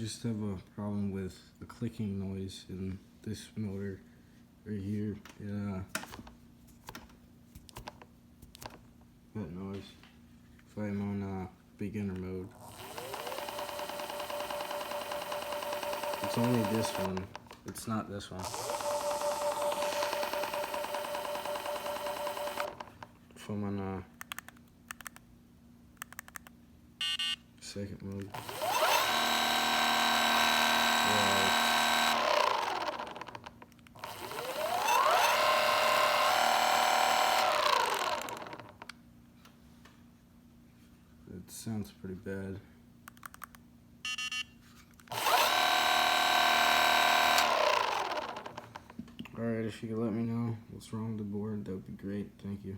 just have a problem with the clicking noise in this motor right here. Yeah. That noise. If I'm on beginner mode. It's only this one. It's not this one. If I'm on second mode. It sounds pretty bad. Alright, if you could let me know what's wrong with the board, that would be great. Thank you.